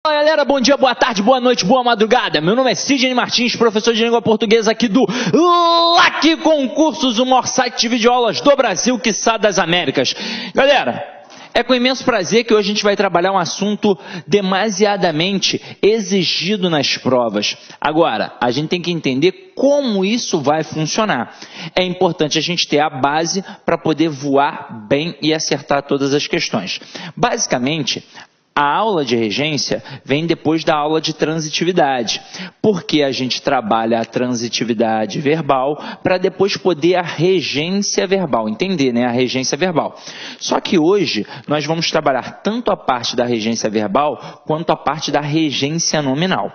Fala galera, bom dia, boa tarde, boa noite, boa madrugada. Meu nome é Sidney Martins, professor de língua portuguesa aqui do LAC Concursos, o maior site de videoaulas do Brasil, quiçá das Américas. Galera, é com imenso prazer que hoje a gente vai trabalhar um assunto demasiadamente exigido nas provas. Agora, a gente tem que entender como isso vai funcionar. É importante a gente ter a base para poder voar bem e acertar todas as questões. Basicamente, a aula de regência vem depois da aula de transitividade, porque a gente trabalha a transitividade verbal para depois poder a regência verbal, entender, né? A regência verbal. Só que hoje nós vamos trabalhar tanto a parte da regência verbal quanto a parte da regência nominal.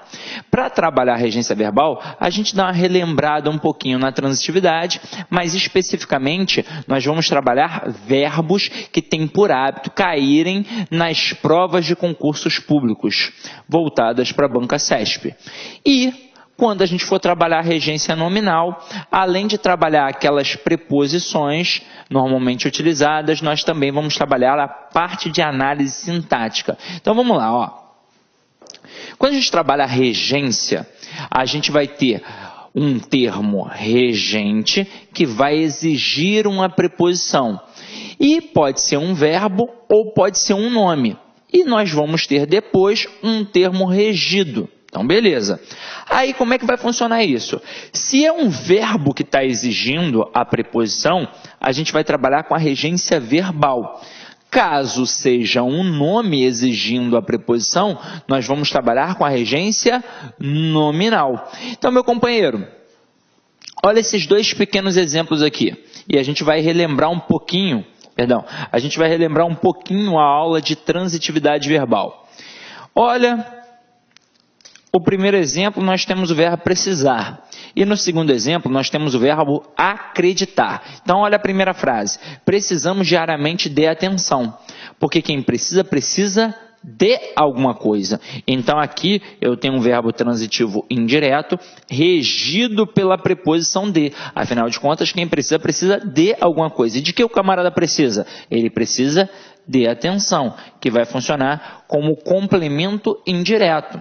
Para trabalhar a regência verbal, a gente dá uma relembrada um pouquinho na transitividade, mas especificamente nós vamos trabalhar verbos que têm por hábito caírem nas provas de concursos públicos voltadas para a banca CESP. E quando a gente for trabalhar a regência nominal, além de trabalhar aquelas preposições normalmente utilizadas, nós também vamos trabalhar a parte de análise sintática. Então vamos lá, ó. Quando a gente trabalha a regência, a gente vai ter um termo regente que vai exigir uma preposição. E pode ser um verbo ou pode ser um nome. E nós vamos ter depois um termo regido. Então, beleza. Aí, como é que vai funcionar isso? Se é um verbo que está exigindo a preposição, a gente vai trabalhar com a regência verbal. Caso seja um nome exigindo a preposição, nós vamos trabalhar com a regência nominal. Então, meu companheiro, olha esses dois pequenos exemplos aqui. E a gente vai relembrar um pouquinho. A gente vai relembrar um pouquinho a aula de transitividade verbal. Olha, o primeiro exemplo nós temos o verbo precisar. E no segundo exemplo nós temos o verbo acreditar. Então olha a primeira frase. Precisamos diariamente de atenção. Porque quem precisa, precisa de alguma coisa. Então aqui eu tenho um verbo transitivo indireto regido pela preposição de. Afinal de contas, quem precisa, precisa de alguma coisa. E de que o camarada precisa? Ele precisa de atenção, que vai funcionar como complemento indireto.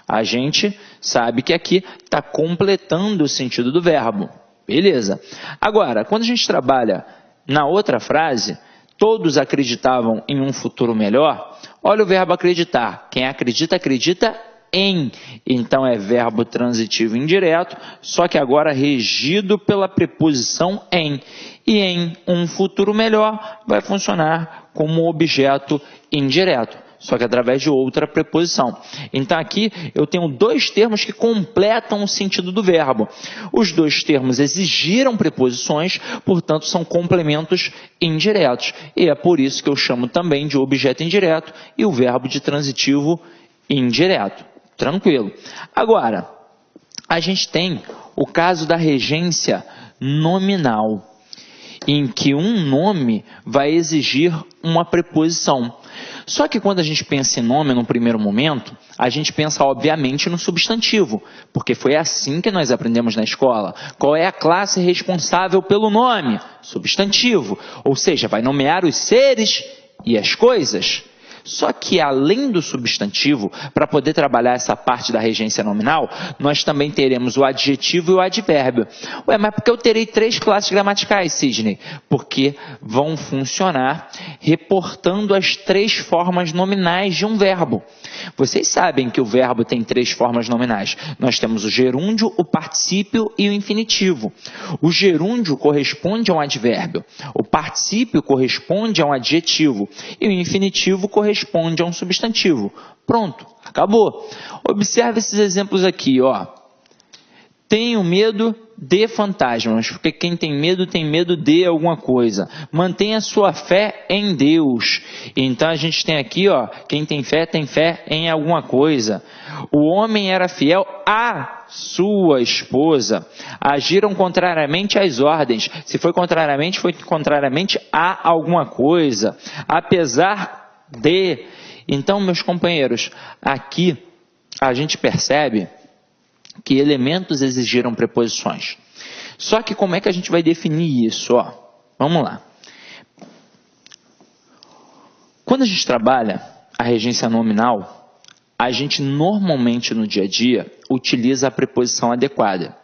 A gente sabe que aqui está completando o sentido do verbo. Beleza. Agora, quando a gente trabalha na outra frase, todos acreditavam em um futuro melhor. Olha o verbo acreditar. Quem acredita, acredita em. Então é verbo transitivo indireto, só que agora regido pela preposição em. E em um futuro melhor vai funcionar como objeto indireto, só que através de outra preposição. Então aqui eu tenho dois termos que completam o sentido do verbo. Os dois termos exigiram preposições, portanto são complementos indiretos. E é por isso que eu chamo também de objeto indireto e o verbo de transitivo indireto. Tranquilo. Agora, a gente tem o caso da regência nominal, em que um nome vai exigir uma preposição. Só que quando a gente pensa em nome no primeiro momento, a gente pensa obviamente no substantivo, porque foi assim que nós aprendemos na escola. Qual é a classe responsável pelo nome? Substantivo, ou seja, vai nomear os seres e as coisas. Só que além do substantivo, para poder trabalhar essa parte da regência nominal, nós também teremos o adjetivo e o advérbio. Ué, mas por que eu terei três classes gramaticais, Sidney? Porque vão funcionar reportando as três formas nominais de um verbo. Vocês sabem que o verbo tem três formas nominais. Nós temos o gerúndio, o particípio e o infinitivo. O gerúndio corresponde a um advérbio, o particípio corresponde a um adjetivo e o infinitivo corresponde a um substantivo. Pronto, acabou. Observe esses exemplos aqui, ó. Tenho medo de fantasmas, porque quem tem medo de alguma coisa. Mantenha sua fé em Deus. Então a gente tem aqui, ó, quem tem fé em alguma coisa. O homem era fiel à sua esposa. Agiram contrariamente às ordens. Se foi contrariamente a alguma coisa. Apesar de. Então, meus companheiros, aqui a gente percebe que elementos exigiram preposições. Só que como é que a gente vai definir isso? Ó, vamos lá. Quando a gente trabalha a regência nominal, a gente normalmente no dia a dia utiliza a preposição adequada.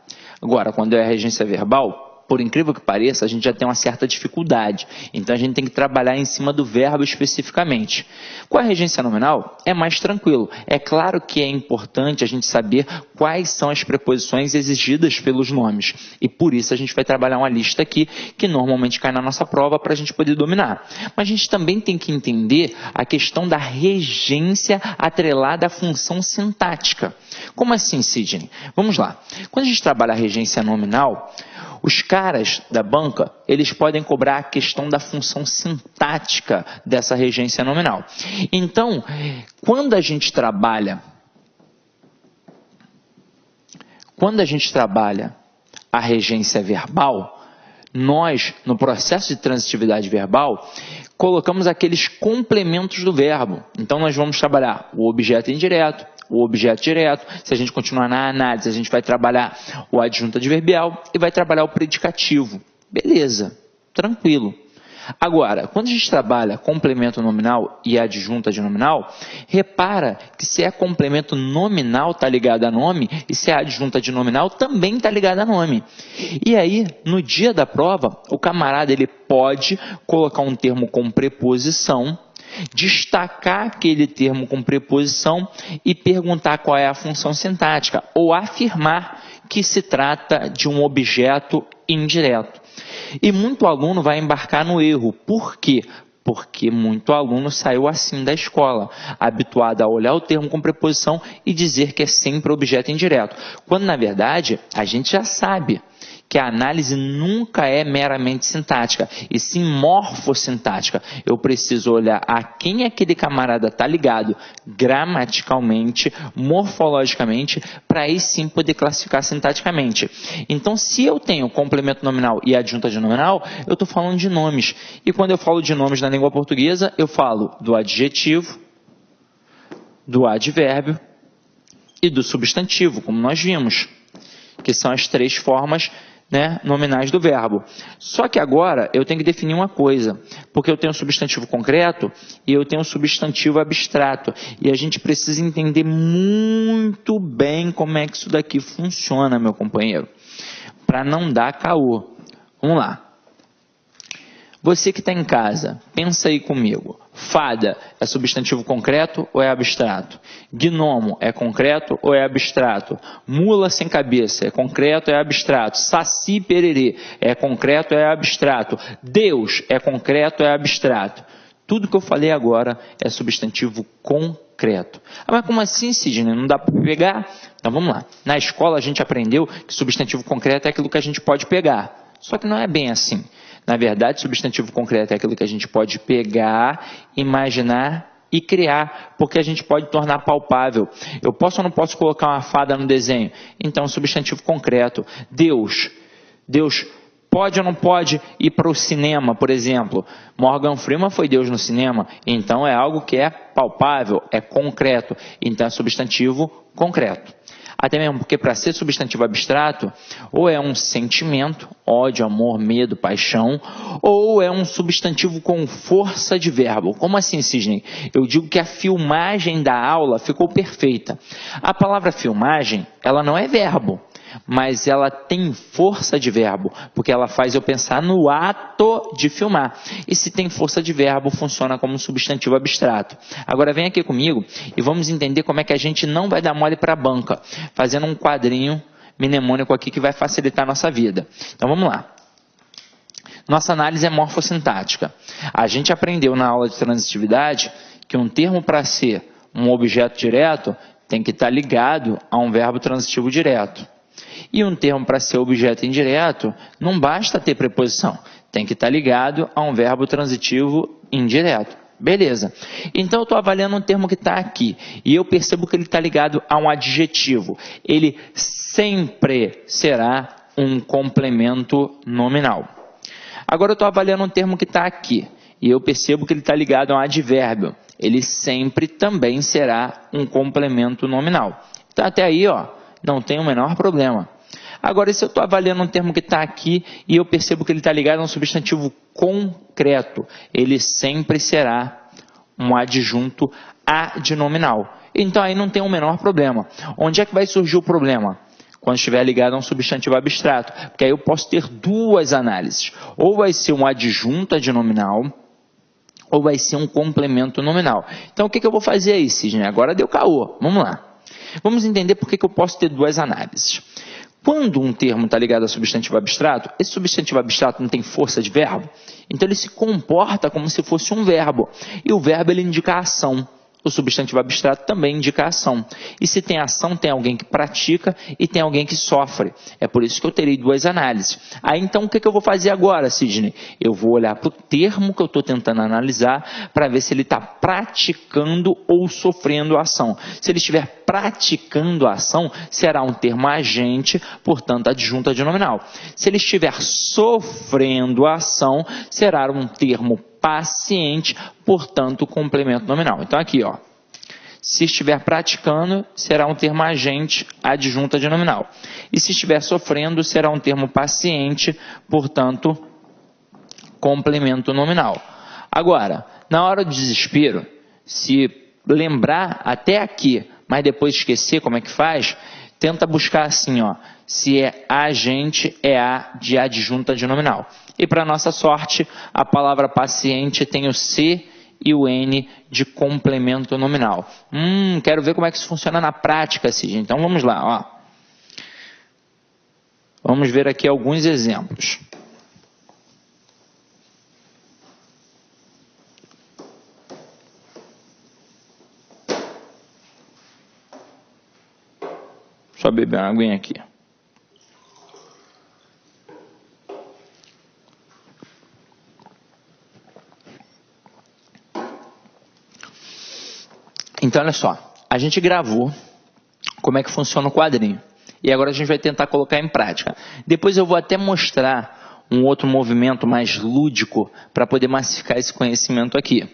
Agora, quando é a regência verbal, por incrível que pareça, a gente já tem uma certa dificuldade. Então, a gente tem que trabalhar em cima do verbo especificamente. Com a regência nominal, é mais tranquilo. É claro que é importante a gente saber quais são as preposições exigidas pelos nomes. E por isso a gente vai trabalhar uma lista aqui que normalmente cai na nossa prova para a gente poder dominar. Mas a gente também tem que entender a questão da regência atrelada à função sintática. Como assim, Sidney? Vamos lá. Quando a gente trabalha a regência nominal, os caras da banca, eles podem cobrar a questão da função sintática dessa regência nominal. Então, quando a gente trabalha a regência verbal, nós, no processo de transitividade verbal, colocamos aqueles complementos do verbo. Então, nós vamos trabalhar o objeto indireto, o objeto direto. Se a gente continuar na análise, a gente vai trabalhar o adjunto adverbial e vai trabalhar o predicativo. Beleza, tranquilo. Agora, quando a gente trabalha complemento nominal e adjunto adnominal, repara que se é complemento nominal está ligado a nome e se é adjunto adnominal também está ligado a nome. E aí, no dia da prova, o camarada ele pode colocar um termo com preposição, destacar aquele termo com preposição e perguntar qual é a função sintática, ou afirmar que se trata de um objeto indireto. E muito aluno vai embarcar no erro. Por quê? Porque muito aluno saiu assim da escola, habituado a olhar o termo com preposição e dizer que é sempre objeto indireto. Quando, na verdade, a gente já sabe que a análise nunca é meramente sintática, e sim morfossintática. Eu preciso olhar a quem aquele camarada está ligado gramaticalmente, morfologicamente, para aí sim poder classificar sintaticamente. Então, se eu tenho complemento nominal e adjunto adnominal, eu estou falando de nomes. E quando eu falo de nomes na língua portuguesa, eu falo do adjetivo, do advérbio e do substantivo, como nós vimos, que são as três formas nominais do verbo. Só que agora eu tenho que definir uma coisa, porque eu tenho um substantivo concreto e eu tenho um substantivo abstrato. E a gente precisa entender muito bem como é que isso daqui funciona, meu companheiro, para não dar caô. Vamos lá. Você que está em casa, pensa aí comigo. Fada é substantivo concreto ou é abstrato? Gnomo é concreto ou é abstrato? Mula sem cabeça é concreto ou é abstrato? Saci pererê é concreto ou é abstrato? Deus é concreto ou é abstrato? Tudo que eu falei agora é substantivo concreto. Ah, mas como assim, Sidney? Não dá para pegar? Então vamos lá. Na escola a gente aprendeu que substantivo concreto é aquilo que a gente pode pegar. Só que não é bem assim. Na verdade, substantivo concreto é aquilo que a gente pode pegar, imaginar e criar, porque a gente pode tornar palpável. Eu posso ou não posso colocar uma fada no desenho? Então, substantivo concreto. Deus pode ou não pode ir para o cinema, por exemplo? Morgan Freeman foi Deus no cinema, então é algo que é palpável, é concreto. Então, é substantivo concreto. Até mesmo porque para ser substantivo abstrato, ou é um sentimento, ódio, amor, medo, paixão, ou é um substantivo com força de verbo. Como assim, Sidney? Eu digo que a filmagem da aula ficou perfeita. A palavra filmagem, ela não é verbo, mas ela tem força de verbo, porque ela faz eu pensar no ato de filmar. E se tem força de verbo, funciona como um substantivo abstrato. Agora vem aqui comigo e vamos entender como é que a gente não vai dar mole para a banca, fazendo um quadrinho mnemônico aqui que vai facilitar a nossa vida. Então vamos lá. Nossa análise é morfossintática. A gente aprendeu na aula de transitividade que um termo para ser um objeto direto tem que estar ligado a um verbo transitivo direto. E um termo para ser objeto indireto, não basta ter preposição, tem que estar ligado a um verbo transitivo indireto. Beleza. Então eu estou avaliando um termo que está aqui, e eu percebo que ele está ligado a um adjetivo. Ele sempre será um complemento nominal. Agora eu estou avaliando um termo que está aqui, e eu percebo que ele está ligado a um advérbio. Ele sempre também será um complemento nominal. Então até aí, não tem o menor problema. Agora, se eu estou avaliando um termo que está aqui e eu percebo que ele está ligado a um substantivo concreto, ele sempre será um adjunto adnominal. Então aí não tem o menor problema. Onde é que vai surgir o problema? Quando estiver ligado a um substantivo abstrato. Porque aí eu posso ter duas análises. Ou vai ser um adjunto adnominal, ou vai ser um complemento nominal. Então o que eu vou fazer aí, Sidney? Agora deu caô. Vamos lá. Vamos entender por que eu posso ter duas análises. Quando um termo está ligado a substantivo abstrato, esse substantivo abstrato não tem força de verbo, então ele se comporta como se fosse um verbo. E o verbo ele indica a ação. O substantivo abstrato também indica a ação. E se tem ação, tem alguém que pratica e tem alguém que sofre. É por isso que eu terei duas análises. Aí então o que eu vou fazer agora, Sidney? Eu vou olhar para o termo que eu estou tentando analisar para ver se ele está praticando ou sofrendo a ação. Se ele estiver praticando a ação, será um termo agente, portanto adjunto adnominal. Se ele estiver sofrendo a ação, será um termo paciente, portanto, complemento nominal. Então, aqui, ó, se estiver praticando, será um termo agente, adjunto adnominal. E se estiver sofrendo, será um termo paciente, portanto, complemento nominal. Agora, na hora do desespero, se lembrar até aqui, mas depois esquecer como é que faz, tenta buscar assim, ó, se é agente, é A de adjunto adnominal. E para nossa sorte, a palavra paciente tem o C e o N de complemento nominal. Quero ver como é que isso funciona na prática, Sidney. Então vamos lá, ó. Vamos ver aqui alguns exemplos. Só beber uma aguinha aqui. Então, olha só, a gente gravou como é que funciona o quadrinho. E agora a gente vai tentar colocar em prática. Depois eu vou até mostrar um outro movimento mais lúdico para poder massificar esse conhecimento aqui.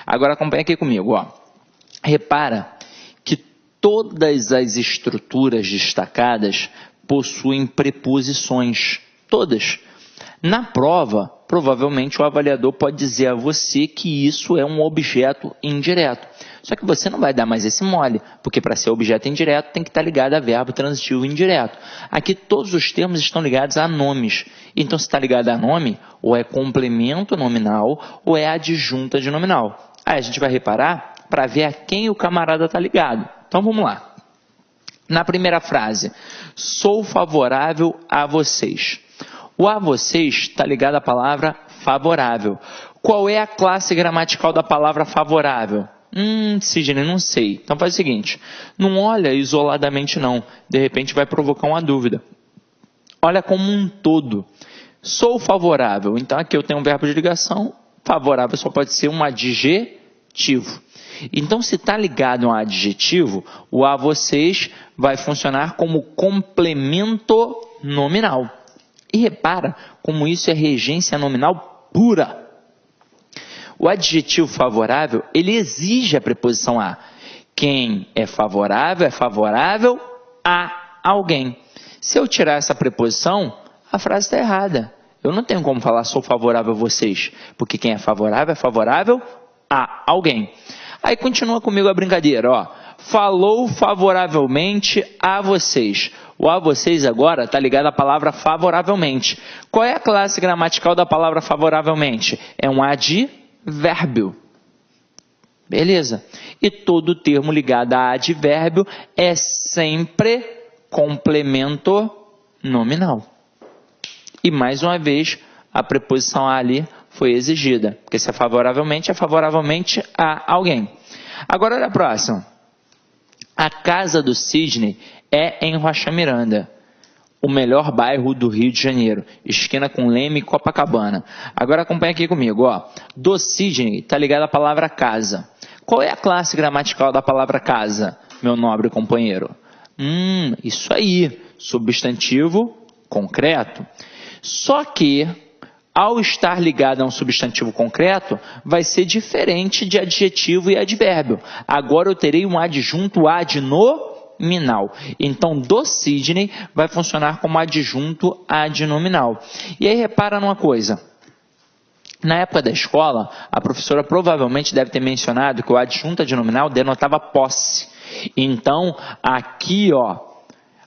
Agora acompanha aqui comigo, ó. Repara que todas as estruturas destacadas possuem preposições. Todas. Na prova, provavelmente o avaliador pode dizer a você que isso é um objeto indireto. Só que você não vai dar mais esse mole, porque para ser objeto indireto tem que estar ligado a verbo transitivo indireto. Aqui todos os termos estão ligados a nomes. Então se está ligado a nome, ou é complemento nominal, ou é adjunto adnominal. Aí a gente vai reparar para ver a quem o camarada está ligado. Então vamos lá. Na primeira frase, sou favorável a vocês. O a vocês está ligado à palavra favorável. Qual é a classe gramatical da palavra favorável? Sidney, não sei. Então faz o seguinte, não olha isoladamente não. De repente vai provocar uma dúvida. Olha como um todo. Sou favorável. Então aqui eu tenho um verbo de ligação. Favorável só pode ser um adjetivo. Então se está ligado a um adjetivo, o a vocês vai funcionar como complemento nominal. E repara como isso é regência nominal pura. O adjetivo favorável, ele exige a preposição a. Quem é favorável a alguém. Se eu tirar essa preposição, a frase está errada. Eu não tenho como falar sou favorável a vocês, porque quem é favorável a alguém. Aí continua comigo a brincadeira, ó. Falou favoravelmente a vocês. O a vocês agora está ligado à palavra favoravelmente. Qual é a classe gramatical da palavra favoravelmente? É um advérbio. Beleza. E todo termo ligado a advérbio é sempre complemento nominal. E mais uma vez, a preposição a ali foi exigida. Porque se é favoravelmente a alguém. Agora olha a próxima. A casa do Sidney é em Rocha Miranda, o melhor bairro do Rio de Janeiro, esquina com Leme e Copacabana. Agora acompanha aqui comigo, ó. Do Sidney está ligado à palavra casa. Qual é a classe gramatical da palavra casa, meu nobre companheiro? Isso aí, substantivo concreto. Só que, ao estar ligado a um substantivo concreto, vai ser diferente de adjetivo e advérbio. Agora eu terei um adjunto adnominal. Então, do Sidney vai funcionar como adjunto adnominal. E aí repara numa coisa. Na época da escola, a professora provavelmente deve ter mencionado que o adjunta de nominal denotava posse. Então, aqui, ó,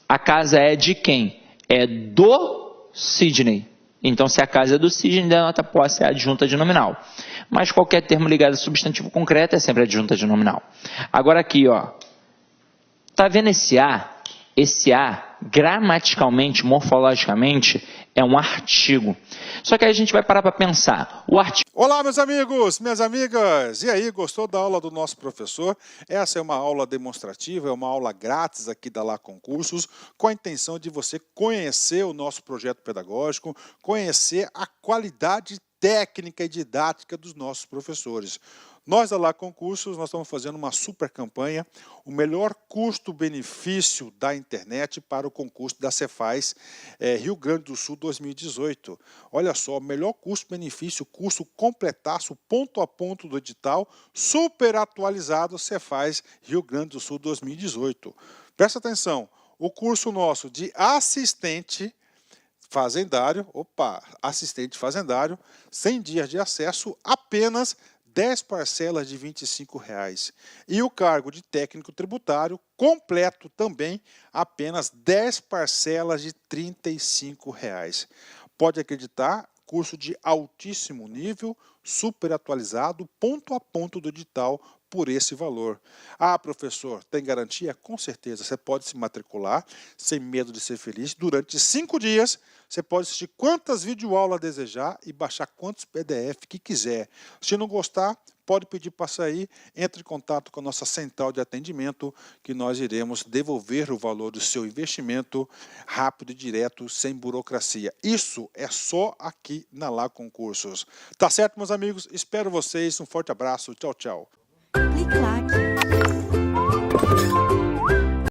a casa é de quem? É do Sidney. Então, se a casa é do Sidney, denota posse é adjunta de nominal. Mas qualquer termo ligado a substantivo concreto é sempre adjunta de nominal. Agora aqui, ó. Tá vendo esse A? Esse A, gramaticalmente, morfologicamente, é um artigo. Só que aí a gente vai parar para pensar. O artigo... Olá, meus amigos, minhas amigas. E aí, gostou da aula do nosso professor? Essa é uma aula demonstrativa, é uma aula grátis aqui da Lá Concursos, com a intenção de você conhecer o nosso projeto pedagógico, conhecer a qualidade técnica e didática dos nossos professores. Nós da Lá Concursos, nós estamos fazendo uma super campanha, o melhor custo-benefício da internet para o concurso da Cefaz Rio Grande do Sul 2018. Olha só, melhor custo-benefício, curso completaço, ponto a ponto do edital, super atualizado Cefaz Rio Grande do Sul 2018. Presta atenção, o curso nosso de assistente fazendário, assistente fazendário, 100 dias de acesso, apenas 10 parcelas de R$ 25,00. E o cargo de técnico tributário, completo também, apenas 10 parcelas de R$ 35,00. Pode acreditar, curso de altíssimo nível, super atualizado, ponto a ponto do edital, por esse valor. Ah, professor, tem garantia? Com certeza, você pode se matricular, sem medo de ser feliz. Durante 5 dias, você pode assistir quantas videoaulas desejar e baixar quantos PDF que quiser. Se não gostar, pode pedir para sair, entre em contato com a nossa central de atendimento, que nós iremos devolver o valor do seu investimento rápido e direto, sem burocracia. Isso é só aqui na Lá Concursos. Tá certo, meus amigos? Espero vocês. Um forte abraço. Tchau, tchau. Clique like.